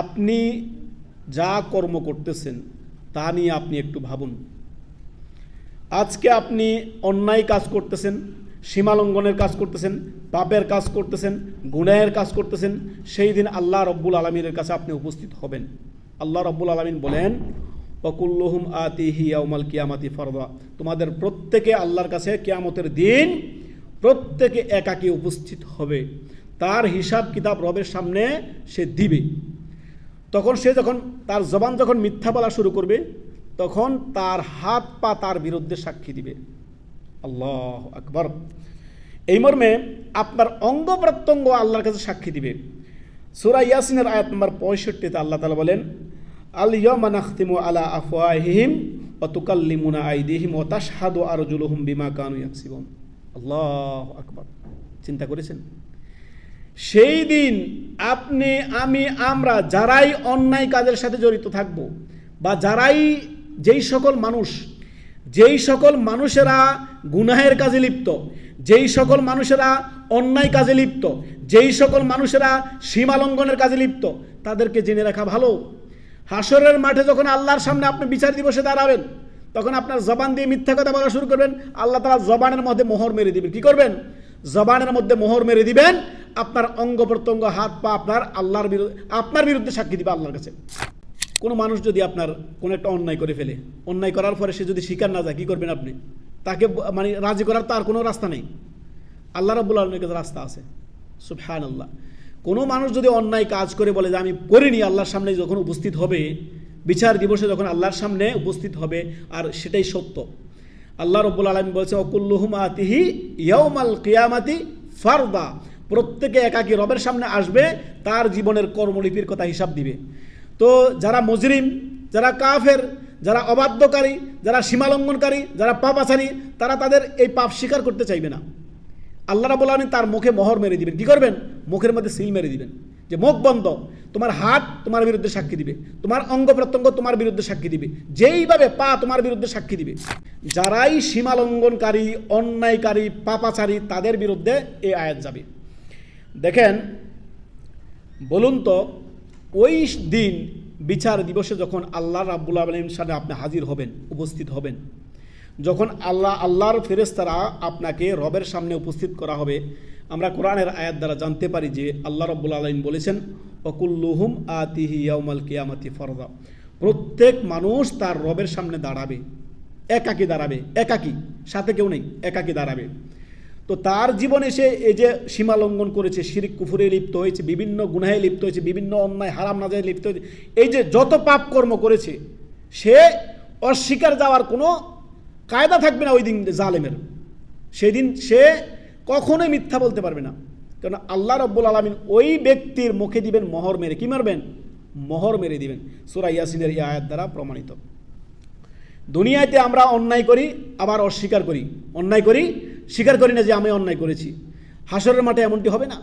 আপনি যা কর্ম করতেছেন তা নিয়ে আপনি একটু ভাবুন। আজকে আপনি অন্যায় কাজ করতেছেন, সীমালঙ্ঘনের কাজ করতেছেন, পাপের কাজ করতেছেন, গুনাহের কাজ করতেছেন, সেই দিন আল্লাহ রব্বুল আলামিনের কাছে আপনি উপস্থিত হবেন। আল্লাহ রব্বুল আলামিন বলেন, ওয়াকুল্লুহুম আতিহি ইয়াউমাল কিয়ামাতি ফারদা, তোমাদের প্রত্যেকে আল্লাহর কাছে কিয়ামতের দিন প্রত্যেকে একাকী উপস্থিত হবে। তার হিসাব কিতাব রবের সামনে সে দিবে। তখন সে যখন তার জবান যখন মিথ্যা বলা শুরু করবে, তখন তার হাত পা তার বিরুদ্ধে সাক্ষী দিবে। আল্লাহু আকবার। এই মর্মে আপনার অঙ্গ প্রত্যঙ্গ আল্লাহর কাছে সাক্ষী দিবে। সূরা ইয়াসিনের আয়াত নম্বর 65-তে আল্লাহ তাআলা বলেন, আল ইয়াওমা নাখতিমু আলা আফওয়াহিহিম ওয়া তুকাল্লিমুনা আইদিহিম ওয়া তাশহাদু আরজুলুহুম বিমা কানু ইয়াকসিবুন। আল্লাহু আকবার। চিন্তা করেছেন? সেই দিন আপনি, আমি, আমরা যারাই অন্যায় কাজের সাথে জড়িত থাকব, বা যারাই যেই সকল মানুষেরা গুনাহের কাজে লিপ্ত, যেই সকল মানুষেরা অন্যায় কাজে লিপ্ত, যেই সকল মানুষেরা সীমালঙ্ঘনের কাজে লিপ্ত, তাদেরকে জেনে রাখা ভালো। হাসরের মাঠে যখন আল্লাহর সামনে আপনি বিচার দিবসে দাঁড়াবেন, তখন আপনার জবান দিয়ে মিথ্যা কথা বলা শুরু করবেন, আল্লাহ তাআলা জবানের মধ্যে মোহর মেরে দিবেন। কি করবেন? জবানের মধ্যে মোহর মেরে দিবেন। আপনার অঙ্গ প্রত্যঙ্গ, হাত পা আপনার বিরুদ্ধে সাক্ষী দিবে আল্লাহর কাছে। কোনো মানুষ যদি আপনার কোনো একটা অন্যায় করে ফেলে, অন্যায় করার পরে সে যদি স্বীকার না যায়, কি করবেন আপনি? তাকে রাজি করার তার কোনো রাস্তা নেই। আল্লাহ রাব্বুল আলামিনের কাছে রাস্তা আছে। সুবহানাল্লাহ। কোনো মানুষ যদি অন্যায় কাজ করে বলে যে আমি করিনি, আল্লাহর সামনে যখন উপস্থিত হবে, বিচার দিবসে যখন আল্লাহর সামনে উপস্থিত হবে, আর সেটাই সত্য, আল্লাহ রাব্বুল আলামিন বলছে, ওয়াকুল্লুহুম আতিহি ইয়াউমাল কিয়ামাতি ফারদা, প্রত্যেকে একাকী রবের সামনে আসবে, তার জীবনের কর্মলিপির কথা হিসাব দিবে। তো যারা মুজরিম, যারা কাফের, যারা অবাধ্যকারী, যারা সীমালঙ্ঘনকারী, যারা পাপাচারী, তারা তাদের এই পাপ স্বীকার করতে চাইবে না। আল্লাহ রাব্বুল আলামিন তার মুখে মোহর মেরে দিবেন। কি করবেন? মুখের মধ্যে সিল মেরে দিবেন যে মুখ বন্ধ। তোমার হাত তোমার বিরুদ্ধে সাক্ষী দিবে, তোমার অঙ্গ প্রত্যঙ্গ তোমার বিরুদ্ধে সাক্ষী দিবে, যেইভাবে পা তোমার বিরুদ্ধে সাক্ষী দিবে। যারাই সীমালঙ্ঘনকারী, অন্যায়কারী, পাপাচারী, তাদের বিরুদ্ধে এই আয়াত যাবে। দেখেন, বলুন তো, ওই দিন বিচার দিবসে যখন আল্লাহ রাব্বুল আলামিনের সামনে আপনি হাজির হবেন, উপস্থিত হবেন, যখন আল্লাহর ফেরেশতারা আপনাকে রবের সামনে উপস্থিত করা হবে, আমরা কোরআনের আয়াত দ্বারা জানতে পারি যে আল্লাহ রাব্বুল আলামিন বলেছেন, ওয়াকুল্লুহুম আতিহি ইয়াউমাল কিয়ামাতি ফারদা, প্রত্যেক মানুষ তার রবের সামনে দাঁড়াবে, একাকী দাঁড়াবে, একাকী, সাথে কেউ নেই, একাকী দাঁড়াবে। তো তার জীবনে সে এই যে সীমা লঙ্ঘন করেছে, শিরক কুফরে লিপ্ত হয়েছে, বিভিন্ন গুনাহে লিপ্ত হয়েছে, বিভিন্ন অন্যায় হারাম নাজায়ে লিপ্ত হয়েছে, এই যে যত পাপ কর্ম করেছে, সে অস্বীকার যাওয়ার কোনো কায়দা থাকবে না ওই দিন জালেমের। সেই দিন সে কখনোই মিথ্যা বলতে পারবে না, কারণ আল্লাহ রাব্বুল আলামিন ওই ব্যক্তির মুখে দিবেন মোহর মেরে। কি মারবেন? মোহর মেরে দিবেন। সূরা ইয়াসিনের এই আয়াত দ্বারা প্রমাণিত। দুনিয়াতে আমরা অন্যায় করি, আবার অস্বীকার করি, অন্যায় করি, স্বীকার করি না যে আমি অন্যায় করেছি। হাসরের মাঠে এমনটি হবে না।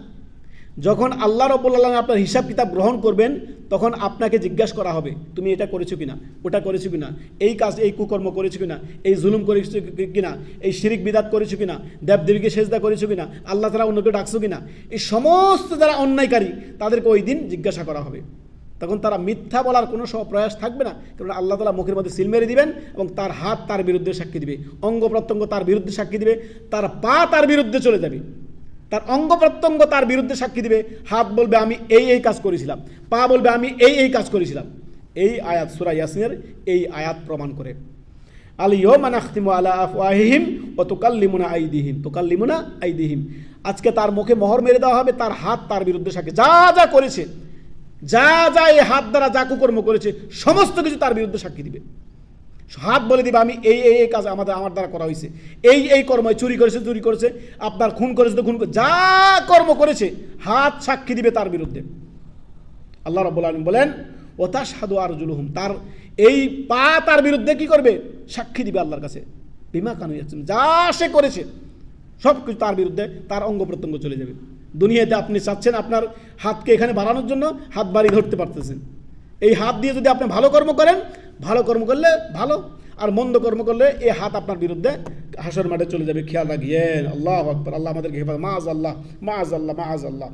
যখন আল্লাহ রাব্বুল আলামিন আপনার হিসাব কিতাব গ্রহণ করবেন, তখন আপনাকে জিজ্ঞাসা করা হবে, তুমি এটা করেছো কিনা, ওটা করেছো কিনা, এই কাজ, এই কুকর্ম করেছো কিনা, এই জুলুম করেছো কিনা, এই শিরিক বিদাত করেছো কিনা, দেবদেবীকে সেজদা করেছো কিনা, আল্লাহ তাআলা অন্যকে ডাকছো কিনা। এই সমস্ত যারা অন্যায়কারী, তাদেরকে ওই দিন জিজ্ঞাসা করা হবে। তখন তারা মিথ্যা বলার কোনো প্রয়াস থাকবে না, কারণ আল্লাহ তাআলা মুখের মধ্যে সিল মেরে দিবেন, এবং তার হাত তার বিরুদ্ধে সাক্ষী দিবে, অঙ্গ প্রত্যঙ্গ তার বিরুদ্ধে সাক্ষী দিবে, তার পা তার বিরুদ্ধে চলে যাবে, তার অঙ্গ প্রত্যঙ্গ তার বিরুদ্ধে সাক্ষী দিবে। হাত বলবে আমি এই কাজ করেছিলাম, পা বলবে আমি এই কাজ করেছিলাম। এই আয়াত সূরা ইয়াসিনের এই আয়াত প্রমাণ করে। আল ইয়াওমা নাখতিমু আলা আফওয়াহিহিম ওয়া তুকাল্লিমুনা আইদিহিম, আজকে তার মুখে মোহর মেরে দেওয়া হবে, তার হাত তার বিরুদ্ধে সাক্ষী, যা করেছে, যা এই হাত দ্বারা যা কুকর্ম করেছে, সমস্ত কিছু তার বিরুদ্ধে সাক্ষী দিবে। হাত বলে দিবে আমি এই কাজ আমার দ্বারা করা হয়েছে, এই কর্ম, চুরি করেছে, আপনার খুন করেছে তো খুন, যা কর্ম করেছে, হাত সাক্ষী দিবে তার বিরুদ্ধে। আল্লাহ রাব্বুল আলামিন বলেন, ওয়া তাশহাদু আরজুলুহুম, তার এই পা তার বিরুদ্ধে কি করবে? সাক্ষী দিবে আল্লাহর কাছে, বিমা কানু ইয়াকসিবুন, যা সে করেছে সব কিছু তার বিরুদ্ধে, তার অঙ্গ প্রত্যঙ্গ চলে যাবে। দুনিয়াতে আপনি চাচ্ছেন আপনার হাতকে এখানে বাড়ানোর জন্য, হাত বাড়িয়ে ধরতে পারতেছেন। এই হাত দিয়ে যদি আপনি ভালো কর্ম করেন, ভালো কর্ম করলে ভালো, আর মন্দ কর্ম করলে এই হাত আপনার বিরুদ্ধে হাসর মাঠে চলে যাবে। খেয়াল রাখিয়েন। আল্লাহু আকবার। আল্লাহ আমাদেরকে হেফাজত। মাআযাল্লাহ।